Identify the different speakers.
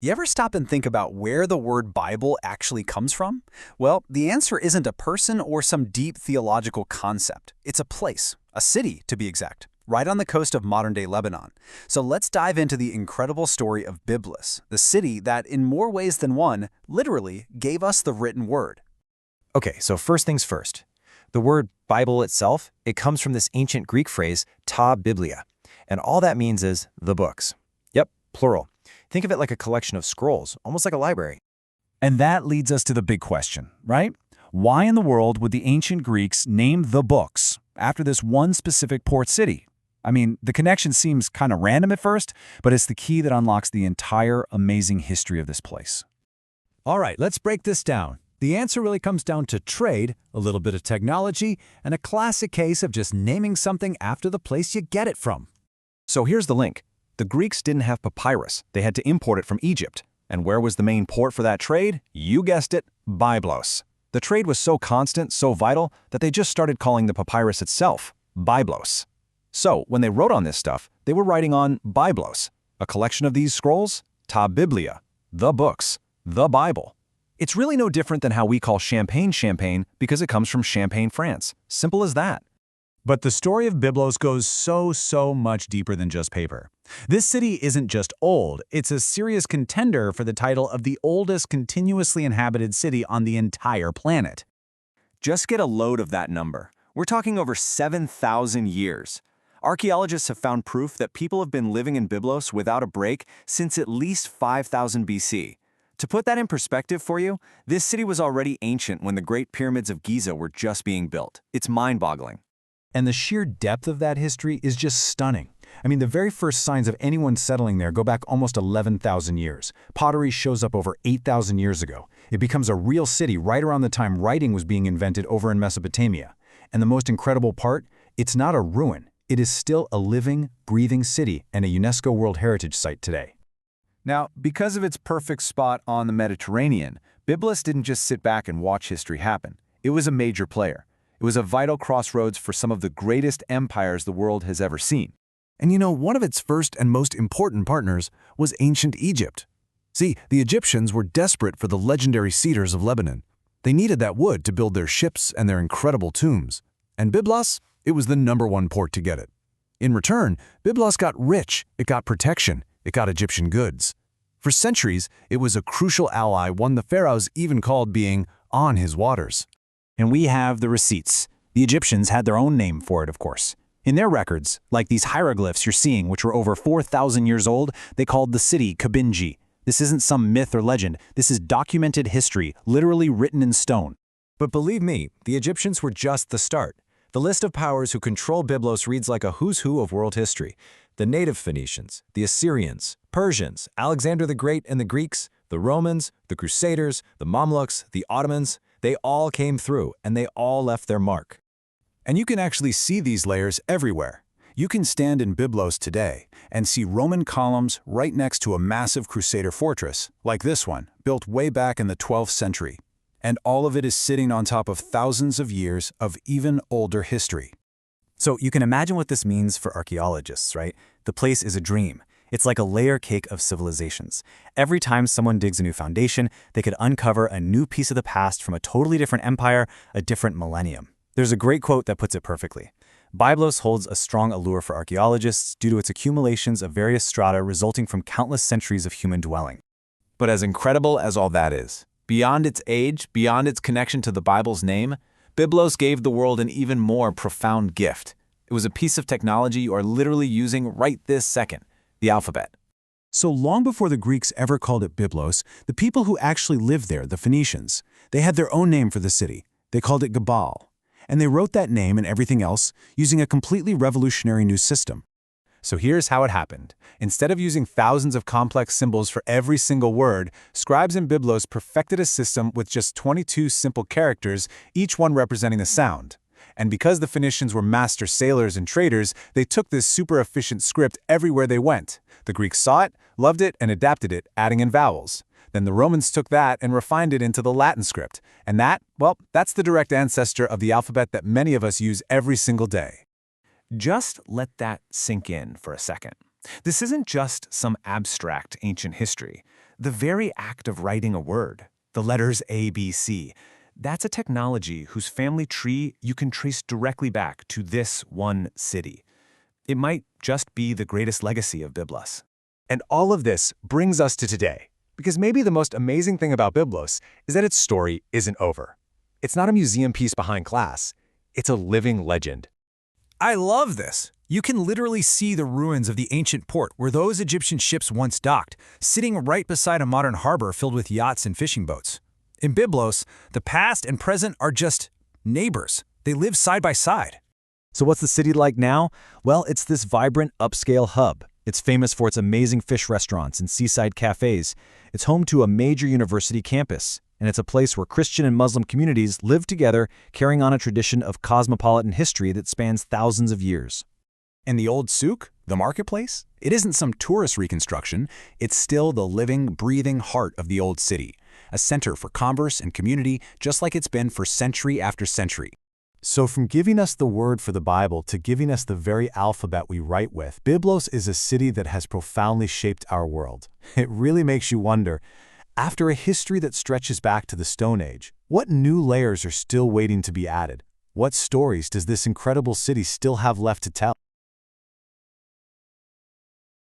Speaker 1: You ever stop and think about where the word Bible actually comes from? Well, the answer isn't a person or some deep theological concept. It's a place, a city to be exact, right on the coast of modern-day Lebanon. So let's dive into the incredible story of Byblos, the city that, in more ways than one, literally gave us the written word.
Speaker 2: Okay, so first things first. The word Bible itself, it comes from this ancient Greek phrase, ta biblia, and all that means is the books. Yep, plural. Think of it like a collection of scrolls, almost like a library.
Speaker 3: And that leads us to the big question, right? Why in the world would the ancient Greeks name the books after this one specific port city? I mean, the connection seems kind of random at first, but it's the key that unlocks the entire amazing history of this place.
Speaker 4: All right, let's break this down. The answer really comes down to trade, a little bit of technology, and a classic case of just naming something after the place you get it from.
Speaker 2: So here's the link. The Greeks didn't have papyrus. They had to import it from Egypt. And where was the main port for that trade? You guessed it, Byblos. The trade was so constant, so vital, that they just started calling the papyrus itself Byblos. So when they wrote on this stuff, they were writing on Byblos, a collection of these scrolls, ta biblia, the books, the Bible. It's really no different than how we call champagne champagne because it comes from Champagne, France. Simple as that.
Speaker 3: But the story of Byblos goes so much deeper than just paper. This city isn't just old, it's a serious contender for the title of the oldest continuously inhabited city on the entire planet.
Speaker 2: Just get a load of that number. We're talking over 7,000 years. Archaeologists have found proof that people have been living in Byblos without a break since at least 5000 BC. To put that in perspective for you, this city was already ancient when the Great Pyramids of Giza were just being built. It's mind-boggling.
Speaker 4: And the sheer depth of that history is just stunning. I mean, the very first signs of anyone settling there go back almost 11,000 years. Pottery shows up over 8,000 years ago. It becomes a real city right around the time writing was being invented over in Mesopotamia. And the most incredible part, it's not a ruin. It is still a living, breathing city and a UNESCO World Heritage Site today.
Speaker 5: Now, because of its perfect spot on the Mediterranean, Byblos didn't just sit back and watch history happen. It was a major player. It was a vital crossroads for some of the greatest empires the world has ever seen.
Speaker 6: And you know, one of its first and most important partners was ancient Egypt. See, the Egyptians were desperate for the legendary cedars of Lebanon. They needed that wood to build their ships and their incredible tombs. And Byblos, it was the #1 port to get it. In return, Byblos got rich, it got protection, it got Egyptian goods. For centuries, it was a crucial ally, one the pharaohs even called being on his waters.
Speaker 3: And we have the receipts. The Egyptians had their own name for it, of course. In their records, like these hieroglyphs you're seeing, which were over 4,000 years old, they called the city Kabinji. This isn't some myth or legend. This is documented history, literally written in stone.
Speaker 4: But believe me, the Egyptians were just the start. The list of powers who control Byblos reads like a who's who of world history. The native Phoenicians, the Assyrians, Persians, Alexander the Great and the Greeks, the Romans, the Crusaders, the Mamluks, the Ottomans, they all came through and they all left their mark.
Speaker 6: And you can actually see these layers everywhere. You can stand in Byblos today and see Roman columns right next to a massive Crusader fortress, like this one, built way back in the 12th century. And all of it is sitting on top of thousands of years of even older history.
Speaker 1: So you can imagine what this means for archaeologists, right? The place is a dream. It's like a layer cake of civilizations. Every time someone digs a new foundation, they could uncover a new piece of the past from a totally different empire, a different millennium. There's a great quote that puts it perfectly. Byblos holds a strong allure for archaeologists due to its accumulations of various strata resulting from countless centuries of human dwelling.
Speaker 5: But as incredible as all that is, beyond its age, beyond its connection to the Bible's name, Byblos gave the world an even more profound gift. It was a piece of technology you are literally using right this second, the alphabet.
Speaker 6: So long before the Greeks ever called it Byblos, the people who actually lived there, the Phoenicians, they had their own name for the city. They called it Gebal. And they wrote that name and everything else using a completely revolutionary new system.
Speaker 5: So here's how it happened. Instead of using thousands of complex symbols for every single word, scribes in Byblos perfected a system with just 22 simple characters, each one representing a sound. And because the Phoenicians were master sailors and traders, they took this super efficient script everywhere they went. The Greeks saw it, loved it, and adapted it, adding in vowels. Then the Romans took that and refined it into the Latin script. And that, well, that's the direct ancestor of the alphabet that many of us use every single day. Just let that sink in for a second. This isn't just some abstract ancient history.
Speaker 2: The very act of writing a word, the letters A, B, C, that's a technology whose family tree you can trace directly back to this one city. It might just be the greatest legacy of Byblos. And all of this brings us to today, because maybe the most amazing thing about Byblos is that its story isn't over. It's not a museum piece behind glass. It's a living legend.
Speaker 3: I love this. You can literally see the ruins of the ancient port where those Egyptian ships once docked, sitting right beside a modern harbor filled with yachts and fishing boats. In Byblos, the past and present are just neighbors. They live side by side.
Speaker 1: So what's the city like now? Well, it's this vibrant, upscale hub. It's famous for its amazing fish restaurants and seaside cafes. It's home to a major university campus, and it's a place where Christian and Muslim communities live together, carrying on a tradition of cosmopolitan history that spans thousands of years.
Speaker 3: And the Old Souk, the marketplace, it isn't some tourist reconstruction. It's still the living, breathing heart of the old city, a center for commerce and community just like it's been for century after century.
Speaker 4: So from giving us the word for the Bible to giving us the very alphabet we write with, Byblos is a city that has profoundly shaped our world. It really makes you wonder, after a history that stretches back to the Stone Age, what new layers are still waiting to be added? What stories does this incredible city still have left to tell?